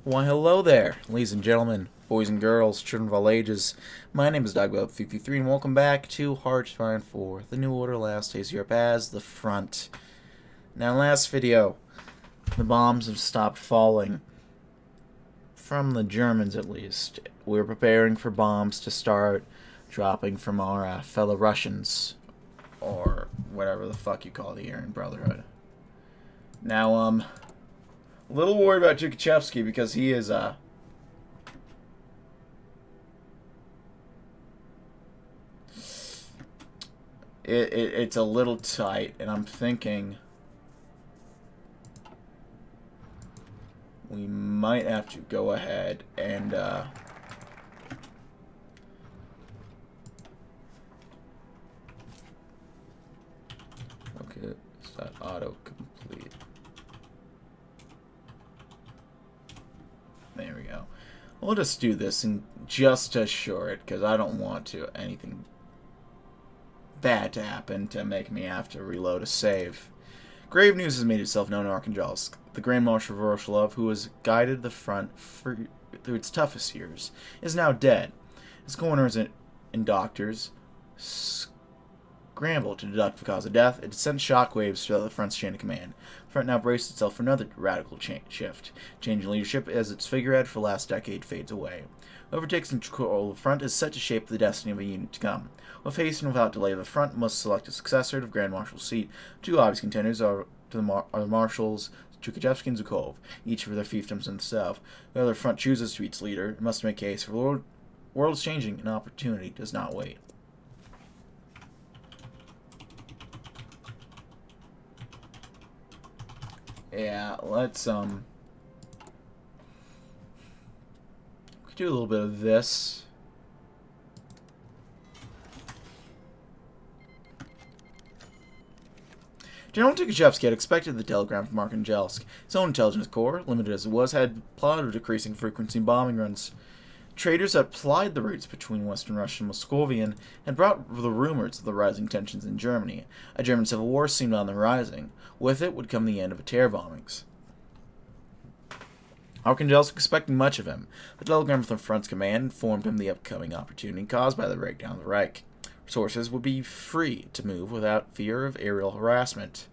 Why, hello there, ladies and gentlemen, boys and girls, children of all ages. My name is WRRF, and welcome back to Heartfire 4, the New Order Last Days Europe as the Front. Now, last video, the bombs have stopped falling. From the Germans, at least. We're preparing for bombs to start dropping from our fellow Russians, or whatever the fuck you call the Aryan Brotherhood. Now, a little worried about Zhukov because he is, it's a little tight, and I'm thinking we might have to go ahead and, okay, it's not auto-complete. There we go. We'll just do this and just assure it, because I don't want anything bad to happen to make me have to reload a save. Grave news has made itself known in Arkhangelsk. The Grand Marshal Voroshilov, who has guided the front through its toughest years, is now dead. His coroners and doctors scramble to deduct the cause of death. It sent shockwaves throughout the front's chain of command. The front now braced itself for another radical shift. Changing leadership as its figurehead for the last decade fades away. Whoever takes control of the front is set to shape the destiny of a unit to come. With haste and without delay, the front must select a successor to the Grand Marshal's seat. Two obvious contenders are the Marshals Syktyvkar and Zhukov, each for their fiefdoms in the south. Whoever the front chooses to be its leader, it must make case, for the world is changing and opportunity does not wait. Yeah, let's, we could do a little bit of this. General Tukhachevsky had expected the telegram from Arkhangelsk. His own intelligence corps, limited as it was, had plotted decreasing frequency bombing runs. Traders that plied the routes between Western Russia and Moscovian had brought the rumors of the rising tensions in Germany. A German civil war seemed on the horizon. With it would come the end of the terror bombings. Arkhangelsk was expecting much of him. The telegram from the front's command informed him of the upcoming opportunity caused by the breakdown of the Reich. Resources would be free to move without fear of aerial harassment.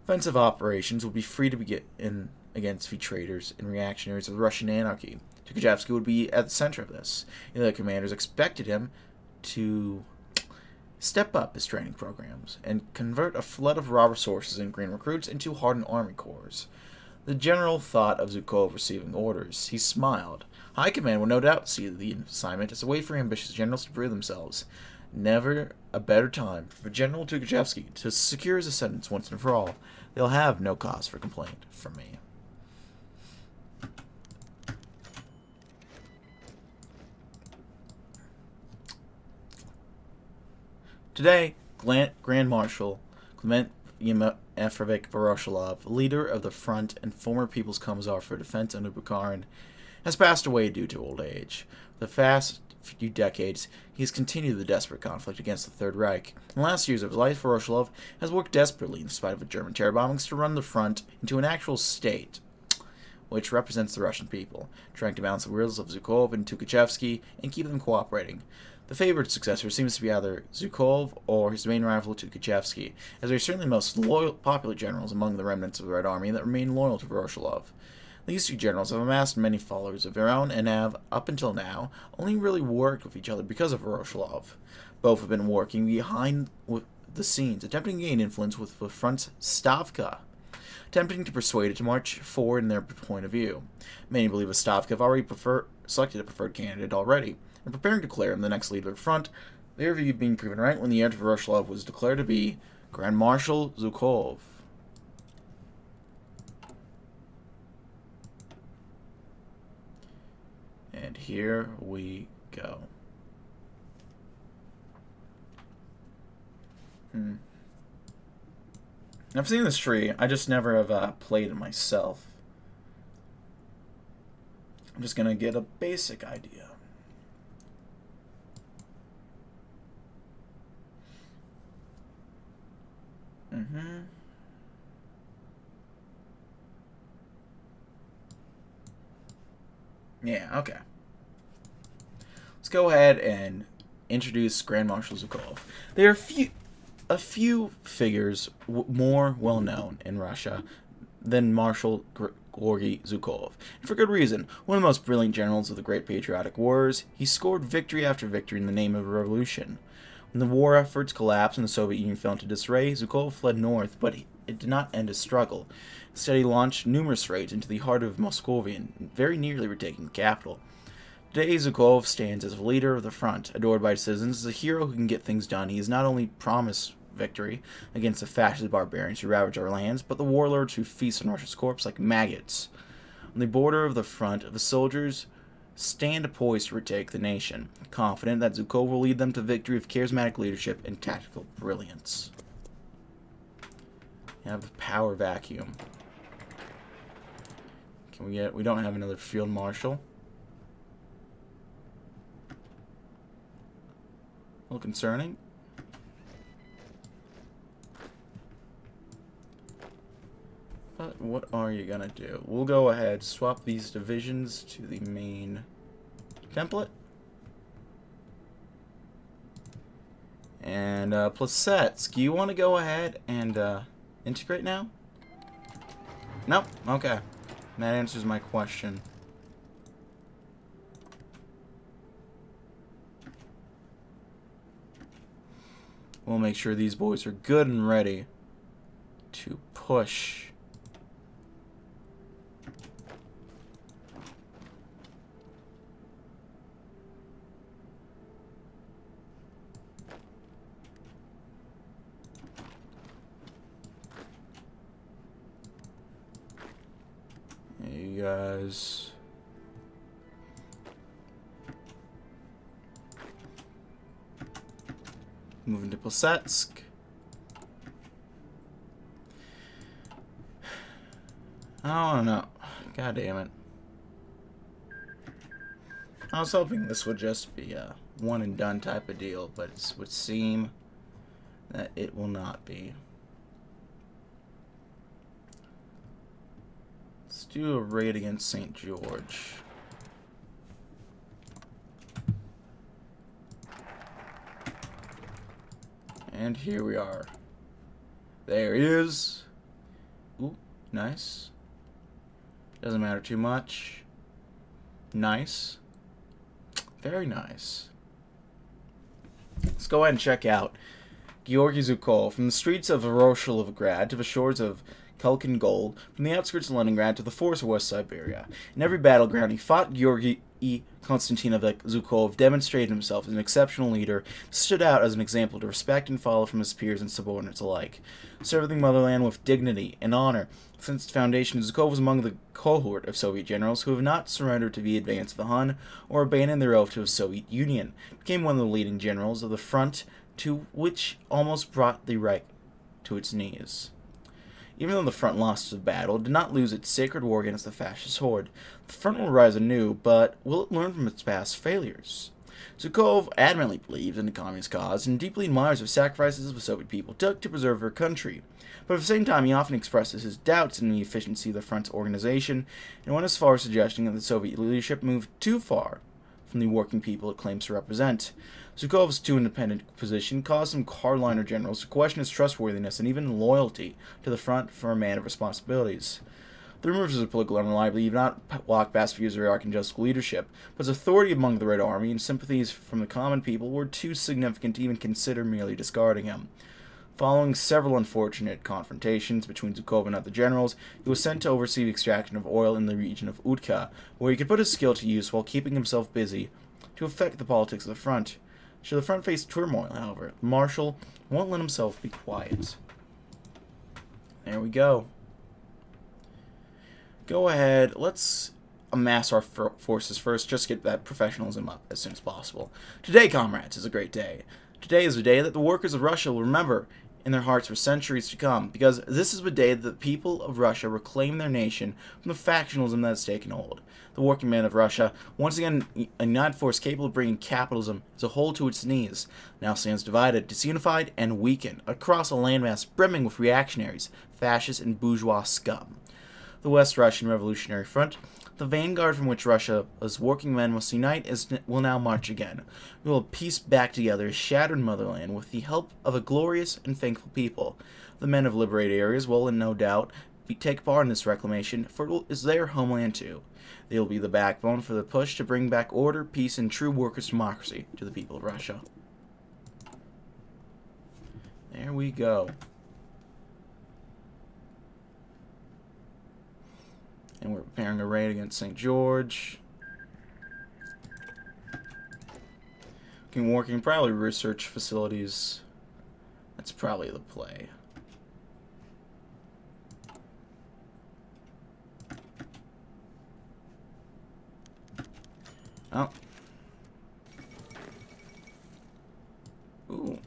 Offensive operations would be free to begin against the traitors and reactionaries of the Russian anarchy. Tukhachevsky would be at the center of this. The other commanders expected him to step up his training programs and convert a flood of raw resources and green recruits into hardened army corps. The general thought of Zhukov receiving orders. He smiled. High Command would no doubt see the assignment as a way for ambitious generals to prove themselves. Never a better time for General Tukhachevsky to secure his ascendance once and for all. They'll have no cause for complaint from me. Today, Grand Marshal Clement Efrovich Voroshilov, leader of the front and former People's Commissar for Defense under Bukharin, has passed away due to old age. For the past few decades, he has continued the desperate conflict against the Third Reich. In the last years of his life, Voroshilov has worked desperately, in spite of the German terror bombings, to run the front into an actual state, which represents the Russian people, trying to balance the wills of Zhukov and Tukhachevsky and keep them cooperating. The favored successor seems to be either Zhukov or his main rival Tukhachevsky, as they are certainly the most popular generals among the remnants of the Red Army that remain loyal to Voroshilov. These two generals have amassed many followers of their own and have, up until now, only really worked with each other because of Voroshilov. Both have been working behind the scenes, attempting to gain influence with the front's Stavka, attempting to persuade it to march forward in their point of view. Many believe that Stavka have already selected a preferred candidate already, and preparing to declare him the next leader of the front, their view being proven right when the heir to Voroshilov was declared to be Grand Marshal Zhukov. And here we go. I've seen this tree. I just never have played it myself. I'm just going to get a basic idea. Yeah, okay. Let's go ahead and introduce Grand Marshal Zhukov. There are a few figures more well known in Russia than Marshal Georgy Zhukov, and for good reason. One of the most brilliant generals of the Great Patriotic Wars, he scored victory after victory in the name of revolution. When the war efforts collapsed and the Soviet Union fell into disarray, Zhukov fled north, but it did not end his struggle. Instead, he launched numerous raids into the heart of Moscovia, very nearly retaking the capital. Today, Zhukov stands as a leader of the front, adored by citizens. As a hero who can get things done, he has not only promised victory against the fascist barbarians who ravage our lands, but the warlords who feast on Russia's corpse like maggots. On the border of the front, the soldiers stand poised to retake the nation, confident that Zhukov will lead them to victory with charismatic leadership and tactical brilliance. You have the power vacuum. Can we get... We don't have another field marshal. A little concerning. But what are you gonna do? We'll go ahead, swap these divisions to the main template. And Plesetsk, you want to go ahead and integrate now? Nope. Okay. That answers my question. We'll make sure these boys are good and ready to push. You guys... Moving to Plesetsk. I don't know. God damn it. I was hoping this would just be a one and done type of deal, but it would seem that it will not be. Let's do a raid against St. George. And here we are. There he is. Ooh, nice. Doesn't matter too much. Nice. Very nice. Let's go ahead and check out Georgy Zhukov. From the streets of Voroshilovgrad to the shores of Kalkin Gold, from the outskirts of Leningrad to the forests of West Siberia. In every battleground he fought, Georgy Konstantinovich Zhukov demonstrated himself as an exceptional leader, stood out as an example to respect and follow from his peers and subordinates alike. Serving the motherland with dignity and honor. Since its foundation, Zhukov was among the cohort of Soviet generals who have not surrendered to the advance of the Hun or abandoned their oath to the Soviet Union. Became one of the leading generals of the front, to which almost brought the Reich to its knees. Even though the front lost the battle, it did not lose its sacred war against the fascist horde. The front will rise anew, but will it learn from its past failures? Zhukov adamantly believes in the communist cause and deeply admires the sacrifices the Soviet people took to preserve their country. But at the same time, he often expresses his doubts in the efficiency of the front's organization, and went as far as suggesting that the Soviet leadership moved too far from the working people it claims to represent. Zhukov's too independent position caused some hardliner generals to question his trustworthiness and even loyalty to the front for a man of responsibilities. The rumors of his political unreliability did not walk past views of archangelic leadership, but his authority among the Red Army and sympathies from the common people were too significant to even consider merely discarding him. Following several unfortunate confrontations between Zhukov and other generals, he was sent to oversee the extraction of oil in the region of Utka, where he could put his skill to use while keeping himself busy to affect the politics of the front. Should the front face turmoil, however, the marshal won't let himself be quiet. There we go. Go ahead, let's amass our forces first, just get that professionalism up as soon as possible. Today, comrades, is a great day. Today is the day that the workers of Russia will remember in their hearts for centuries to come, because this is the day that the people of Russia reclaim their nation from the factionalism that has taken hold. The working men of Russia, once again a united force capable of bringing capitalism as a whole to its knees, now stands divided, disunified, and weakened across a landmass brimming with reactionaries, fascists, and bourgeois scum. The West Russian Revolutionary Front, The vanguard from which Russia's working men must unite will now march again. We will piece back together a shattered motherland with the help of a glorious and thankful people. The men of liberated areas will, no doubt, take part in this reclamation, for it is their homeland too. They will be the backbone for the push to bring back order, peace, and true workers' democracy to the people of Russia. There we go. And we're preparing a raid against St. George. Working probably research facilities. That's probably the play. Oh. Ooh.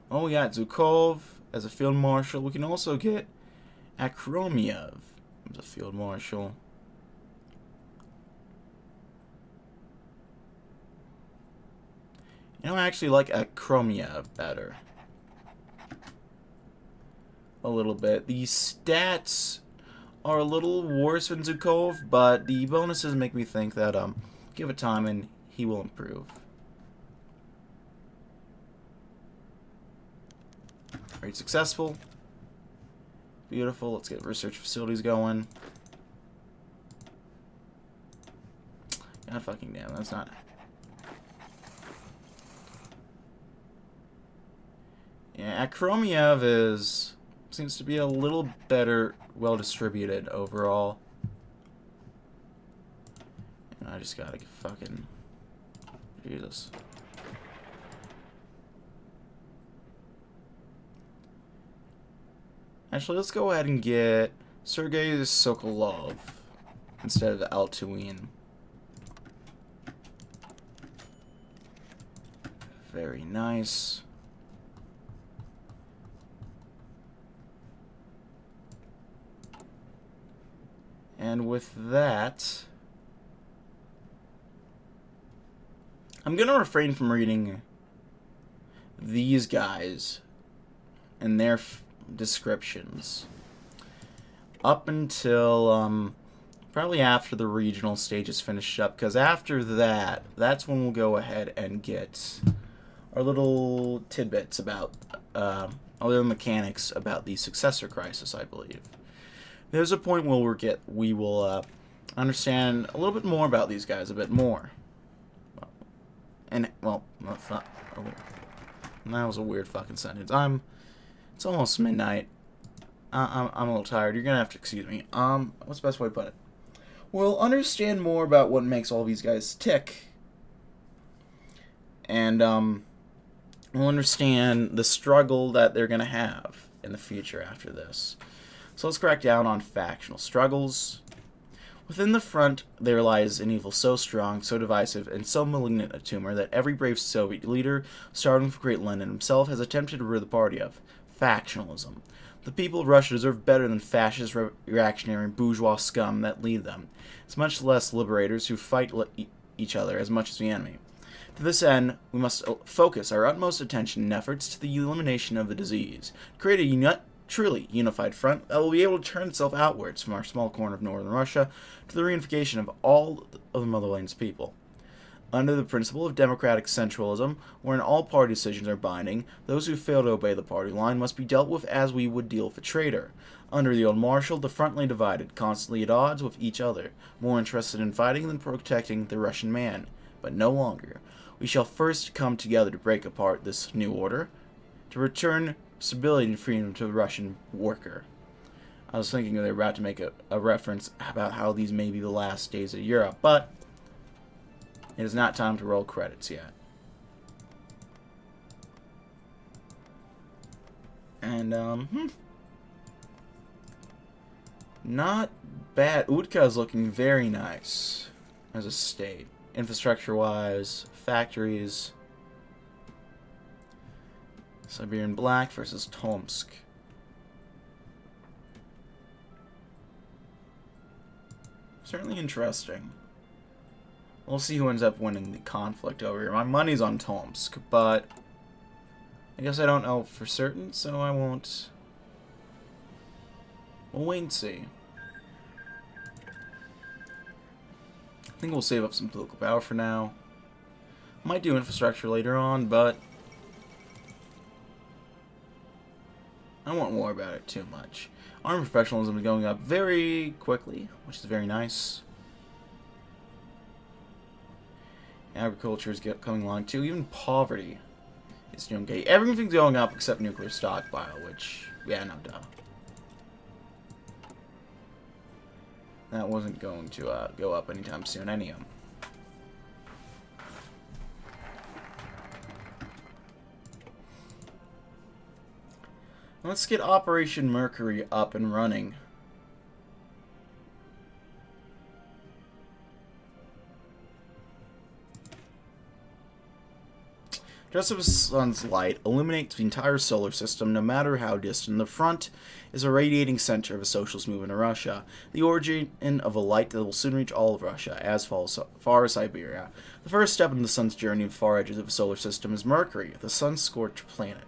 Oh, we got Zhukov as a field marshal. We can also get Akromiev as a field marshal. You know, I actually like Akromiev better. A little bit. The stats are a little worse than Zhukov, but the bonuses make me think that, give it time and he will improve. Very successful. Beautiful. Let's get research facilities going. God fucking damn, that's not... Yeah, Akromiev seems to be a little better, well distributed overall. And I just gotta fucking... Jesus. Actually, let's go ahead and get Sergei Sokolov instead of Altuin. Very nice. And with that, I'm going to refrain from reading these guys and their descriptions up until probably after the regional stage is finished up, because after that, that's when we'll go ahead and get our little tidbits about our little mechanics about the successor crisis, I believe. There's a point where we will understand a little bit more about these guys, a bit more. And well, that's not. Oh, that was a weird fucking sentence. It's almost midnight. I'm a little tired. You're gonna have to excuse me. What's the best way to put it? We'll understand more about what makes all these guys tick, and we'll understand the struggle that they're gonna have in the future after this. So let's crack down on factional struggles. Within the front, there lies an evil so strong, so divisive, and so malignant a tumor that every brave Soviet leader, starting with great Lenin himself, has attempted to rid the party of. Factionalism. The people of Russia deserve better than fascist, reactionary, and bourgeois scum that lead them. It's much less liberators who fight each other as much as the enemy. To this end, we must focus our utmost attention and efforts to the elimination of the disease, create a truly unified front that will be able to turn itself outwards from our small corner of northern Russia to the reunification of all of the motherland's people. Under the principle of democratic centralism, wherein all party decisions are binding, those who fail to obey the party line must be dealt with as we would deal with a traitor. Under the old Marshal, the front lay divided, constantly at odds with each other, more interested in fighting than protecting the Russian man. But no longer. We shall first come together to break apart this new order, to return stability and freedom to the Russian worker. I was thinking they were about to make a reference about how these may be the last days of Europe, but it is not time to roll credits yet. And, not bad. Utka is looking very nice as a state. Infrastructure-wise, factories. Siberian Black versus Tomsk. Certainly interesting. We'll see who ends up winning the conflict over here. My money's on Tomsk, but I guess I don't know for certain, so I won't. We'll wait and see. think we'll save up some political power for now. Might do infrastructure later on, but I won't worry about it too much. Army professionalism is going up very quickly, which is very nice. Agriculture is coming along too. Even poverty is doing okay. Everything's going up except nuclear stockpile, which, yeah, no duh. That wasn't going to go up anytime soon, anyhow. Let's get Operation Mercury up and running. Just as the sun's light illuminates the entire solar system, no matter how distant, the front is a radiating center of a socialist movement in Russia, the origin of a light that will soon reach all of Russia, as far as Siberia. The first step in the sun's journey to the far edges of the solar system is Mercury, the sun-scorched planet.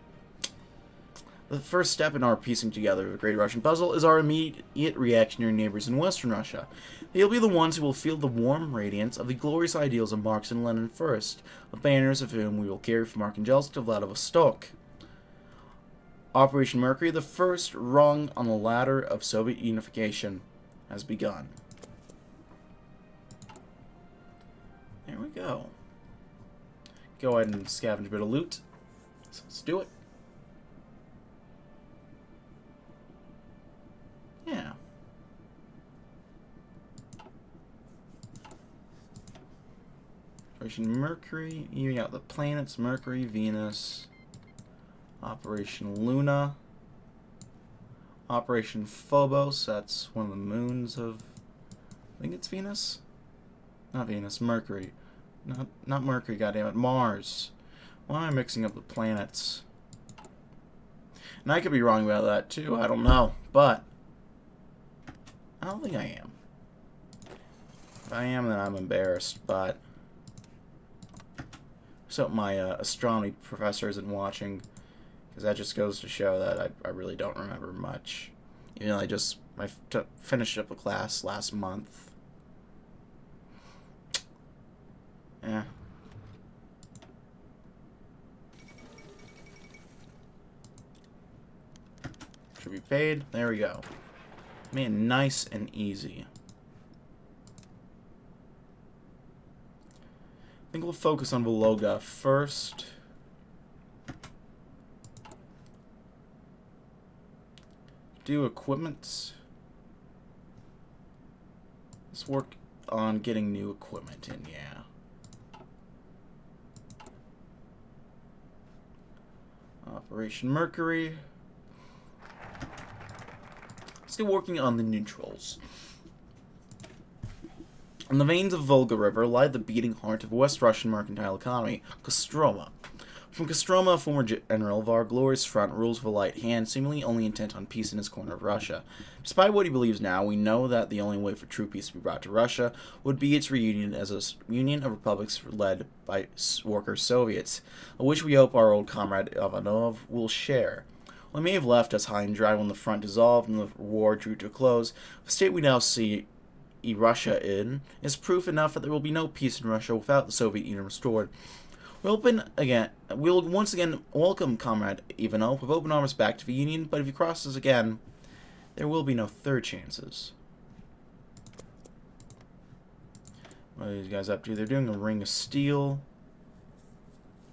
The first step in our piecing together of the Great Russian Puzzle is our immediate reactionary neighbors in Western Russia. They'll be the ones who will feel the warm radiance of the glorious ideals of Marx and Lenin first, the banners of whom we will carry from Archangelisk to Vladivostok. Operation Mercury, the first rung on the ladder of Soviet unification, has begun. There we go. Go ahead and scavenge a bit of loot. So let's do it. Yeah. Operation Mercury. You got the planets Mercury, Venus. Operation Luna. Operation Phobos. That's one of the moons of. I think it's Venus. Not Venus. Mercury. Not Mercury. Goddammit. Mars. Why am I mixing up the planets? And I could be wrong about that too. I don't know, but. I don't think I am. If I am, then I'm embarrassed, but so my astronomy professor isn't watching, because that just goes to show that I really don't remember much. You know, I finished up a class last month. Yeah. Should be paid. There we go. Man, nice and easy. I think we'll focus on Vologda first. Do equipment. Let's work on getting new equipment in, yeah. Operation Mercury. Still working on the neutrals. In the veins of Volga River lie the beating heart of West Russian mercantile economy, Kostroma. From Kostroma, a former general of our glorious front, rules with a light hand, seemingly only intent on peace in his corner of Russia. Despite what he believes now, we know that the only way for true peace to be brought to Russia would be its reunion as a union of republics led by worker Soviets, which we hope our old comrade Ivanov will share. While he may have left us high and dry when the front dissolved and the war drew to a close, the state we now see Russia in is proof enough that there will be no peace in Russia without the Soviet Union restored. We'll once again welcome Comrade Ivanov with open arms back to the Union, but if he crosses again, there will be no third chances. What are these guys up to? They're doing a ring of steel.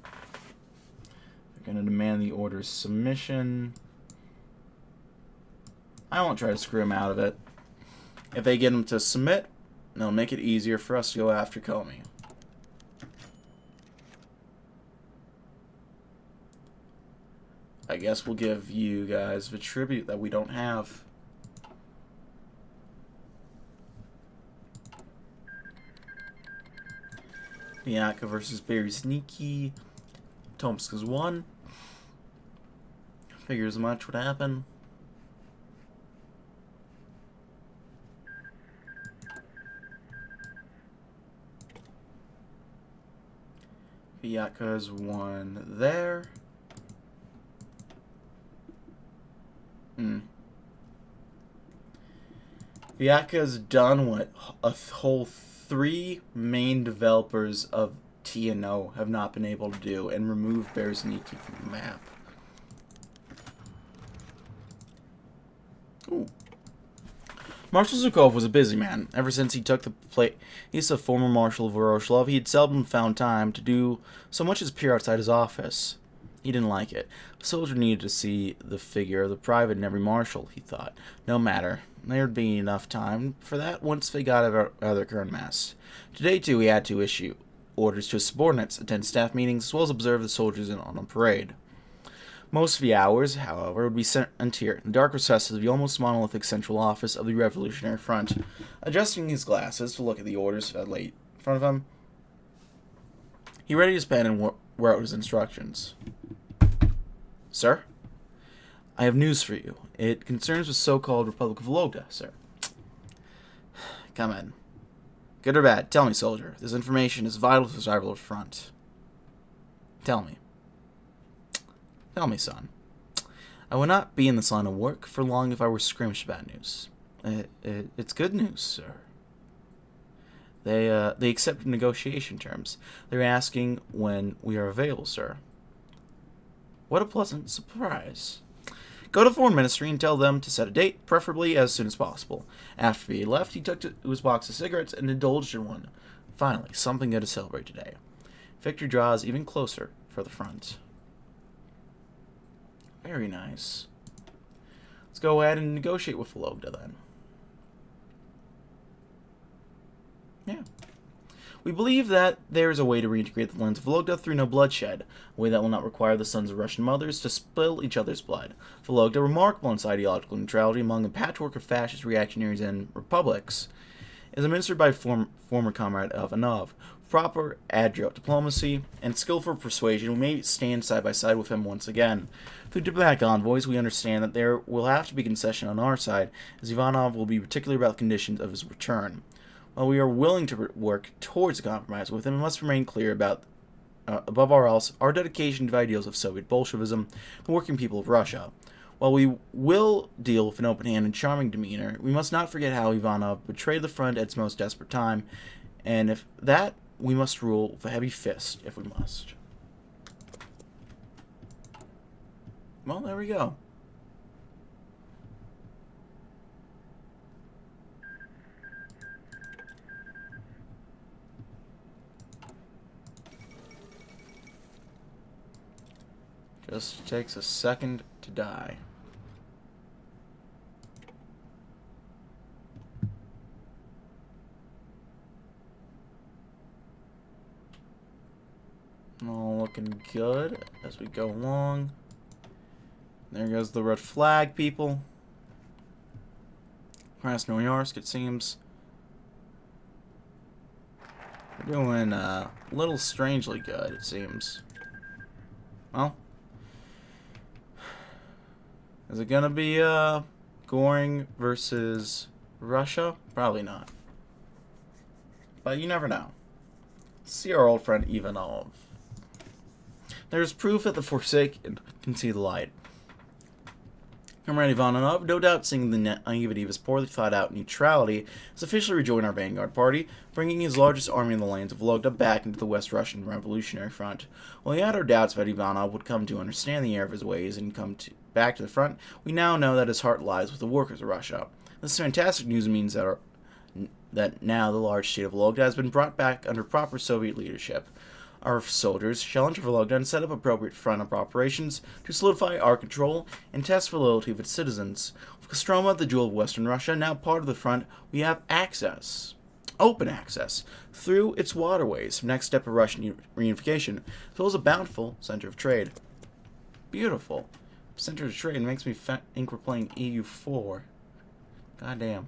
They're going to demand the order's submission. I won't try to screw them out of it. If they get them to submit, they'll make it easier for us to go after Comey. I guess we'll give you guys the tribute that we don't have. Bianca versus Berezhniki. Tomsk has won. Figures much would happen. Bianca's won there. Viaka's done, what, a whole 3 main developers of TNO have not been able to do, and remove Berezhniki from the map. Ooh. Marshal Zhukov was a busy man. Ever since he took the place of former Marshal Voroshilov, he had seldom found time to do so much as peer outside his office. He didn't like it. A soldier needed to see the figure of the private in every marshal, he thought. No matter. There would be enough time for that once they got out of their current mess. Today, too, he had to issue orders to his subordinates, attend staff meetings, as well as observe the soldiers on a parade. Most of the hours, however, would be spent here, in the dark recesses of the almost monolithic central office of the Revolutionary Front. Adjusting his glasses to look at the orders that lay in front of him, he readied his pen and wrote his instructions. Sir? I have news for you. It concerns the so-called Republic of Vologda, sir. Come in. Good or bad, tell me, soldier. This information is vital to the survival of the front. Tell me. Tell me, son. I would not be in this line of work for long if I were squeamish about news. It's good news, sir. They accepted negotiation terms. They're asking when we are available, sir. What a pleasant surprise. Go to the Foreign Ministry and tell them to set a date, preferably as soon as possible. After he left, he took to his box of cigarettes and indulged in one. Finally, something good to celebrate today. Victory draws even closer for the front. Very nice. Let's go ahead and negotiate with Vologda then. Yeah. We believe that there is a way to reintegrate the lands of Vologda through no bloodshed, a way that will not require the sons of Russian mothers to spill each other's blood. Vologda, remarkable in its ideological neutrality among a patchwork of fascist reactionaries and republics, is administered by former comrade of Ivanov. Proper adroit diplomacy and skillful persuasion, we may stand side by side with him once again. Through diplomatic envoys, we understand that there will have to be concession on our side, as Ivanov will be particular about the conditions of his return. While we are willing to work towards a compromise with him, we must remain clear about, above all else, our dedication to the ideals of Soviet Bolshevism, the working people of Russia. While we will deal with an open hand and charming demeanor, we must not forget how Ivanov betrayed the front at its most desperate time, and if that, we must rule with a heavy fist, if we must. Well, there we go. Just takes a second to die. All looking good as we go along. There goes the red flag, people. Krasnoyarsk, it seems. We're doing a little strangely good, it seems. Well, is it gonna be Goring versus Russia? Probably not. But you never know. See our old friend Ivanov. There's proof that the Forsaken can see the light. Comrade Ivanov, no doubt seeing the naivety of his poorly thought out neutrality, has officially rejoined our vanguard party, bringing his largest army in the lands of Vologda back into the West Russian Revolutionary Front. While we had our doubts that Ivanov would come to understand the error of his ways and come back to the front, we now know that his heart lies with the workers of Russia. This fantastic news means that now the large state of Vologda has been brought back under proper Soviet leadership. Our soldiers shall enter Vologda and set up appropriate front of operations to solidify our control and test the loyalty of its citizens. With Kostroma, the jewel of Western Russia, now part of the front, we have access, open access, through its waterways, next step of Russian reunification, as well as a bountiful center of trade. Beautiful. Center of trade makes me think we're playing EU4. Goddamn.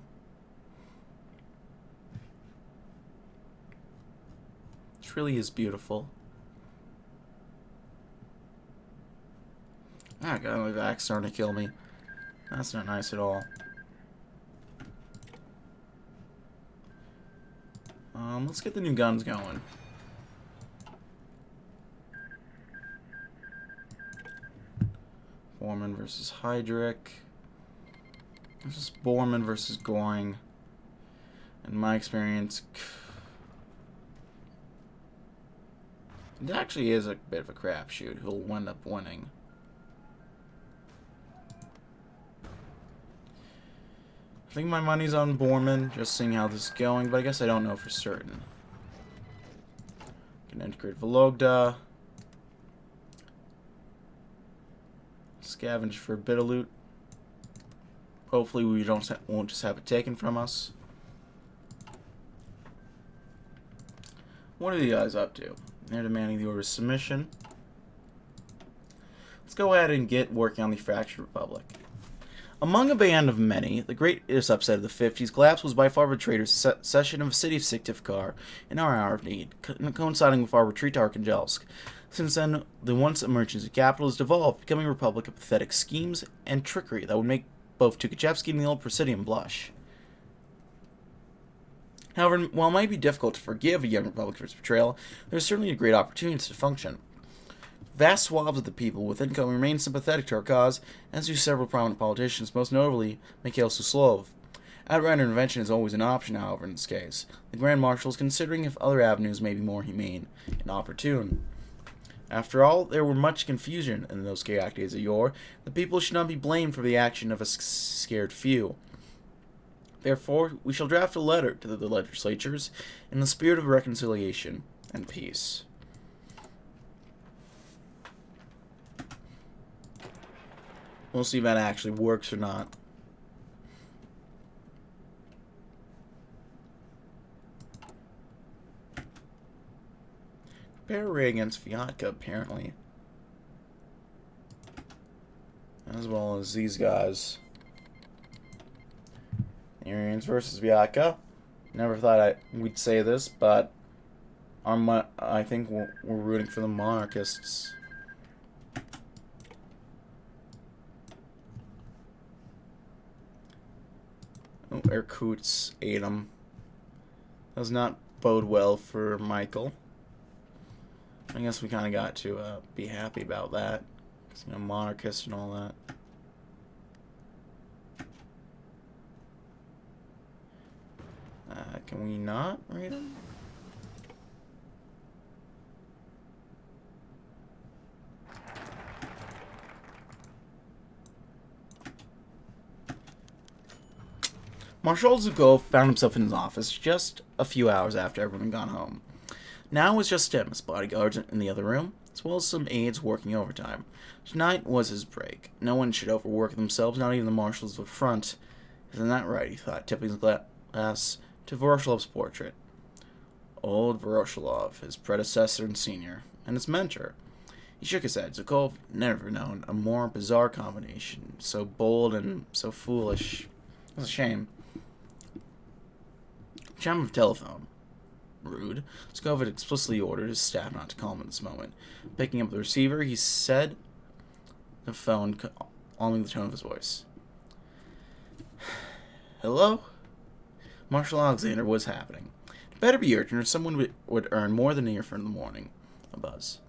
It really is beautiful. Ah, God, my back's starting to kill me. That's not nice at all. Let's get the new guns going. Bormann versus Heydrich. This is Bormann versus Goring. In my experience, It actually is a bit of a crapshoot who'll end up winning. I think my money's on Borman, just seeing how this is going, but I guess I don't know for certain. Can integrate Vologda. Scavenge for a bit of loot. Hopefully we won't just have it taken from us. What are the guys up to? They're demanding the order of submission. Let's go ahead and get working on the fractured republic. Among a band of many, the greatest upset of the 50s collapse was by far the traitor's cession of the city of Syktyvkar in our hour of need, coinciding with our retreat to Arkhangelsk. Since then, the once emergency capital has devolved, becoming a republic of pathetic schemes and trickery that would make both Tukhachevsky and the old Presidium blush. However, while it might be difficult to forgive a young republic for its betrayal, there is certainly a great opportunity to function. Vast swaths of the people within Komi remain sympathetic to our cause, as do several prominent politicians, most notably Mikhail Suslov. Outright intervention is always an option, however, in this case. The Grand Marshal is considering if other avenues may be more humane and opportune. After all, there were much confusion in those chaotic days of yore. The people should not be blamed for the action of a scared few. Therefore, we shall draft a letter to the legislatures in the spirit of reconciliation and peace. We'll see if that actually works or not. Prepare array against Vyatka, apparently. As well as these guys. Arians versus Vyatka. Never thought we'd say this, but I think we're rooting for the monarchists. Oh, Irkutsk ate him. Does not bode well for Michael. I guess we kind of got to be happy about that. 'Cause, monarchist and all that. Can we not read them? Marshal Zhukov found himself in his office just a few hours after everyone had gone home. Now it was just him, his bodyguards in the other room, as well as some aides working overtime. Tonight was his break. No one should overwork themselves, not even the marshals of the front. Isn't that right, he thought, tipping his glass to Voroshilov's portrait. Old Voroshilov, his predecessor and senior, and his mentor. He shook his head. Zhukov never known a more bizarre combination, so bold and so foolish. It was a shame. Chime of telephone. Rude. Zhukov had explicitly ordered his staff not to call him at this moment. Picking up the receiver, he said the phone, calming the tone of his voice. Hello? Marshal Alexander, what's happening? It better be urgent, or someone would earn more than a year for in the morning. A buzz.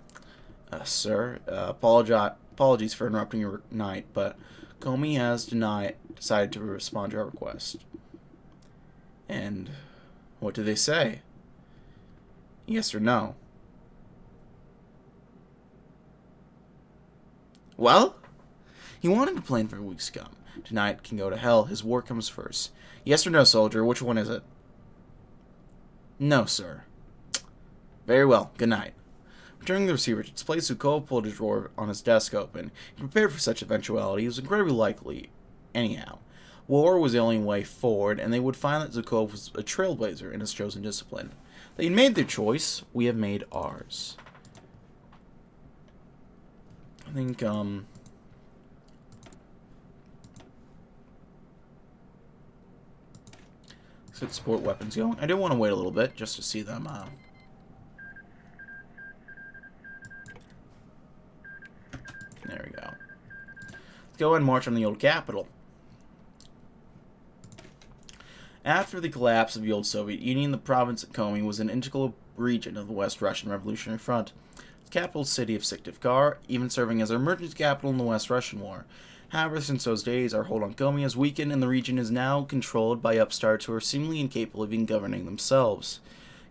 Sir, apologies for interrupting your night, but Comey has decided to respond to our request. And what do they say? Yes or no? Well? He wanted to plan for weeks to come. Tonight can go to hell. His war comes first. Yes or no, soldier? Which one is it? No, sir. Very well. Good night. Returning the receiver to its place, Zhukov pulled a drawer on his desk open. He prepared for such eventuality. It was incredibly likely. Anyhow, war was the only way forward, and they would find that Zhukov was a trailblazer in his chosen discipline. They made their choice. We have made ours. I think, let's get support weapons going. I do want to wait a little bit just to see them, there we go. Let's go and march on the old capital. After the collapse of the old Soviet Union, the province of Komi was an integral region of the West Russian Revolutionary Front. The capital city of Syktyvkar, even serving as our emergency capital in the West Russian War. However, since those days, our hold on Komi has weakened, and the region is now controlled by upstarts who are seemingly incapable of even governing themselves.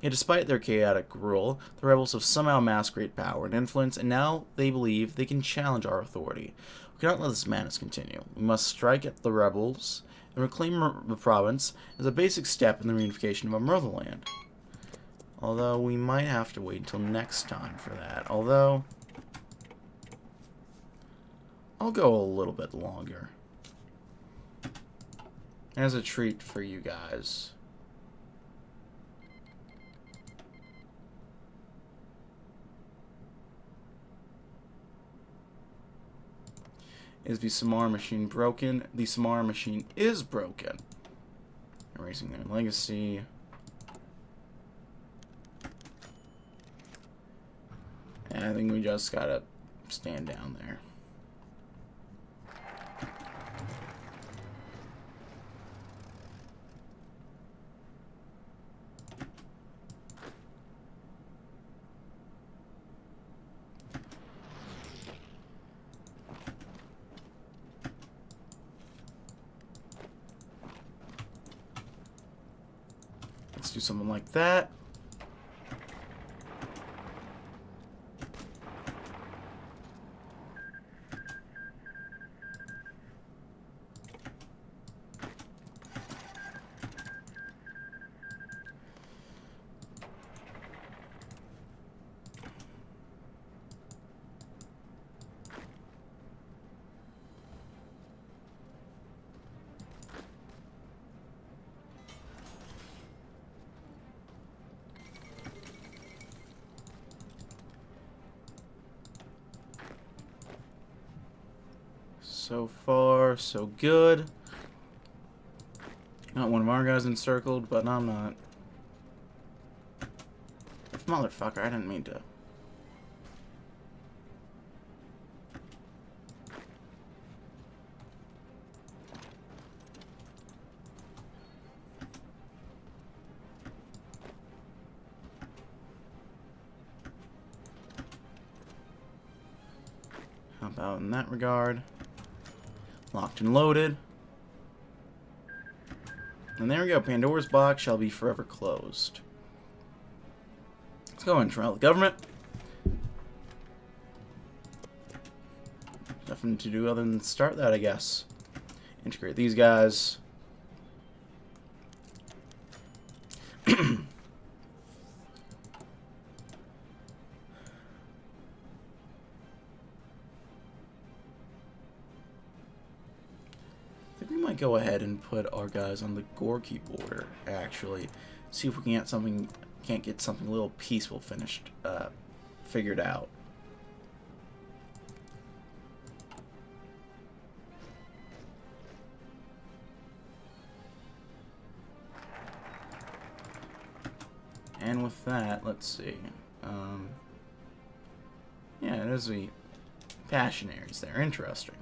Yet despite their chaotic rule, the rebels have somehow amassed great power and influence, and now they believe they can challenge our authority. We cannot let this madness continue. We must strike at the rebels and reclaim the province as a basic step in the reunification of our motherland. Although we might have to wait until next time for that. Although I'll go a little bit longer. As a treat for you guys. Is the Samara machine broken? The Samara machine is broken. Erasing their legacy. And I think we just gotta stand down there. Let's do something like that. So far, so good. Not one of our guys encircled, but I'm not. Motherfucker, I didn't mean to. How about in that regard? Locked and loaded. And there we go. Pandora's box shall be forever closed. Let's go and trial the government. Nothing to do other than start that, I guess. Integrate these guys. Go ahead and put our guys on the Gorky border, actually. See if we can't get something a little peaceful figured out. And with that, let's see. Yeah, there's the Passionaries there. Interesting.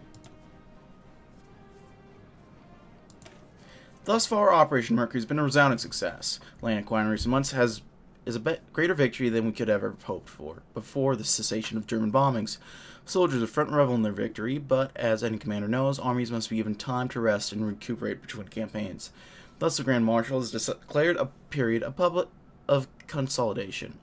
Thus far, Operation Mercury has been a resounding success. Land acquired in recent months is a greater victory than we could ever have hoped for before the cessation of German bombings. Soldiers are front and revel in their victory, but as any commander knows, armies must be given time to rest and recuperate between campaigns. Thus, the Grand Marshal has declared a period of consolidation.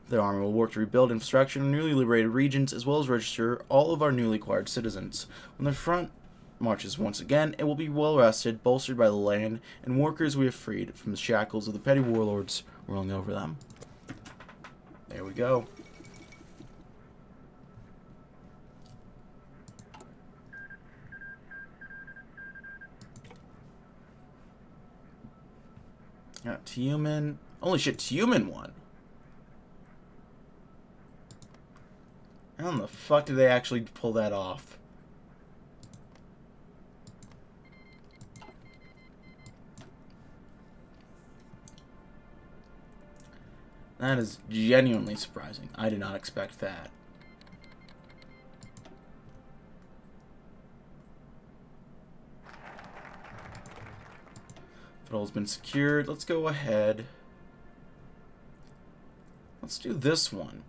The army will work to rebuild infrastructure in newly liberated regions, as well as register all of our newly acquired citizens. When the front marches once again, it will be well rested, bolstered by the land and workers we have freed from the shackles of the petty warlords ruling over them. There we go. Got Tiumen. Holy shit, Tiumen won. How in the fuck did they actually pull that off? That is genuinely surprising. I did not expect that. Foothold's been secured. Let's go ahead. Let's do this one.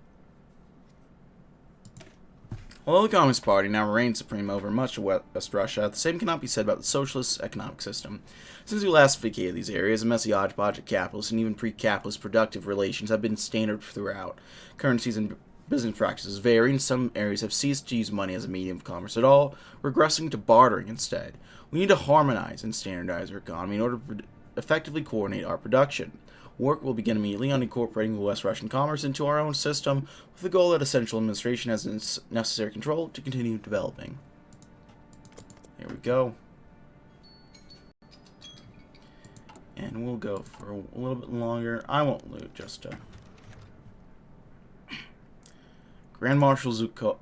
Although the Communist Party now reigns supreme over much of West Russia, the same cannot be said about the socialist economic system. Since we last vacated these areas, a messy hodgepodge of capitalist and even pre-capitalist productive relations have been standard throughout. Currencies and business practices vary, and some areas have ceased to use money as a medium of commerce at all, regressing to bartering instead. We need to harmonize and standardize our economy in order to effectively coordinate our production. Work will begin immediately on incorporating the West Russian commerce into our own system, with the goal that a central administration has necessary control to continue developing. Here we go. And we'll go for a little bit longer. I won't loot, just Grand Marshal Zhukov.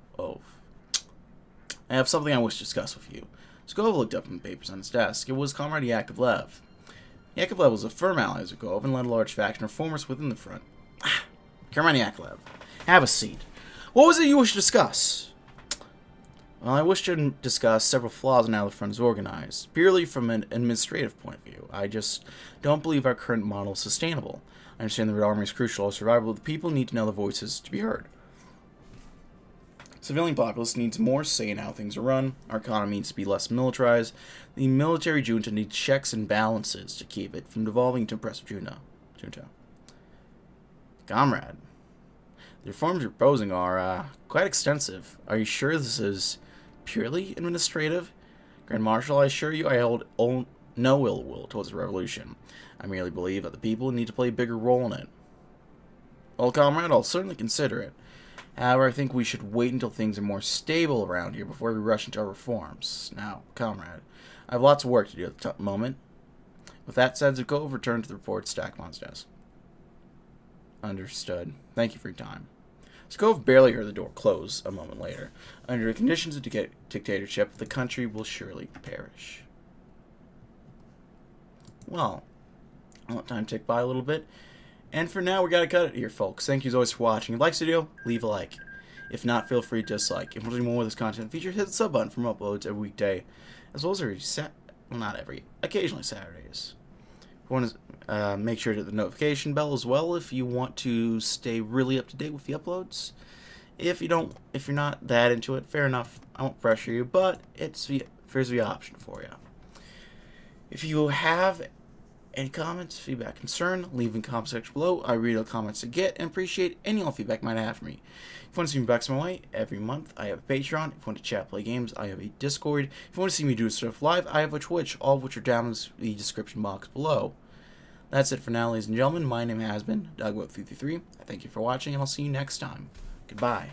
I have something I wish to discuss with you. Zhukov looked up in the papers on his desk. It was Comrade Yakovlev. Yakovlev was a firm ally of Zhukov and led a large faction of reformers within the front. Comrade Yakovlev, have a seat. What was it you wish to discuss? Well, I wish to discuss several flaws in how the front is organized, purely from an administrative point of view. I just don't believe our current model is sustainable. I understand the Red Army is crucial to survival, but the people need to know their voices to be heard. Civilian populace needs more say in how things are run. Our economy needs to be less militarized. The military junta needs checks and balances to keep it from devolving into oppressive junta. Comrade, the reforms you're proposing are quite extensive. Are you sure this is purely administrative? Grand Marshal, I assure you I hold no ill will towards the revolution. I merely believe that the people need to play a bigger role in it. Well, comrade, I'll certainly consider it. However, I think we should wait until things are more stable around here before we rush into our reforms. Now, comrade, I have lots of work to do at the moment. With that said, Zhukov returned to the report stacked on his desk. Understood. Thank you for your time. Zhukov barely heard the door close a moment later. Under the conditions of dictatorship, the country will surely perish. Well, I'll let time tick by a little bit. And for now, we gotta cut it here, folks. Thank you as always for watching. If you like this video, leave a like. If not, feel free to dislike. If you want to do more of this content feature, hit the sub button for more uploads every weekday, as well as occasionally Saturdays. If you want to make sure to hit the notification bell as well if you want to stay really up to date with the uploads. If you're not that into it, fair enough. I won't pressure you, but there's the option for you. If you have any comments, feedback, concern, leave in the comment section below. I read all the comments I get and appreciate any all feedback you might have for me. If you want to see me back my way, every month I have a Patreon. If you want to chat, play games, I have a Discord. If you want to see me do stuff live, I have a Twitch, all of which are down in the description box below. That's it for now, ladies and gentlemen. My name has been DB333. I thank you for watching, and I'll see you next time. Goodbye.